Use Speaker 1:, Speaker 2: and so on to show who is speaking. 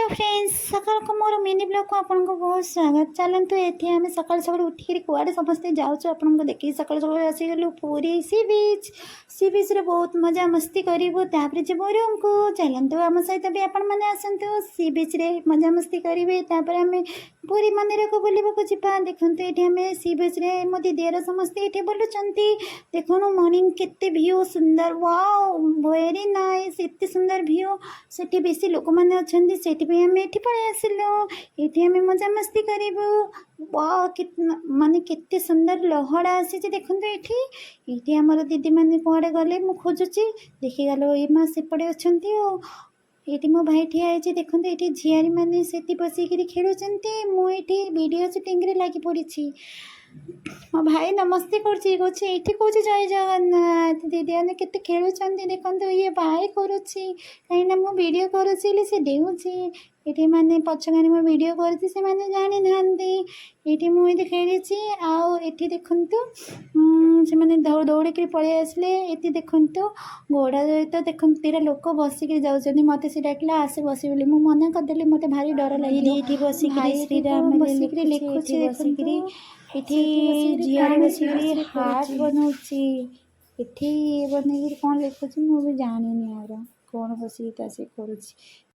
Speaker 1: Hello friends सकाल को मोर mini blog को आपको बहुत स्वागत। चलतु ये आम सका सका उठिक कुआड़े समस्ते जाऊँ आपको देखिए सका सका आसीगलु पूरी सी बीच रे बहुत मजा मस्ती करूँ तापर जीव रूम को। चलतु आम सहित भी आपण मैंने आसतु सी बीच रे मजा मस्ती करेंगे। तापर आम पूरी मंदिर को बुलवाक जा देखते ये आम सी बीच रे मो दीदीर समस्ते ये बुलूं देखो मॉर्निंग केते व्यू सुंदर वाओ वेरी नाइस एत सुंदर व्यू सेठी बेसी लोक मैंने अच्छा से आम ये पलि आसिलु ये आम मजा मस्ती करूँ। वाओ माने केते सुंदर लहड़ा आसी देखो ये आमर दीदी मैंने कड़े गले मुझे खोजुची देखीगल ये माँ सेपटे अच्छा ये मो भाई ठिया है देखो ये झियारी मैंने से बसिक खेलुंट मुझे वीडियो शूटिंग लगी पड़ी। मो भाई नमस्ते करुँचे कौन जय जगन्नाथ दीदी मैंने केते खेलुंट देखो ये बाय करुँची कहीं मो वीडियो करुँची से देउची ये माने पछगानी मो वीडियो करती से माने जानी नांदी ये मुझे खेली आठी देखु से मैंने दौड़ पलि आसिले ये देखु घोड़ा तो देखो तेरा लोक बसिक जाऊँ मत से डाकिला आसे बस बोली मुझे मना करदेली मत भारी डर लगे बसिक श्रीराम बसिक लिखुची बसिक झील बसिक हार्ट बनाऊँगी ये बन कौन लिखुची मुझे जानी और कौन बसिक से करुँची।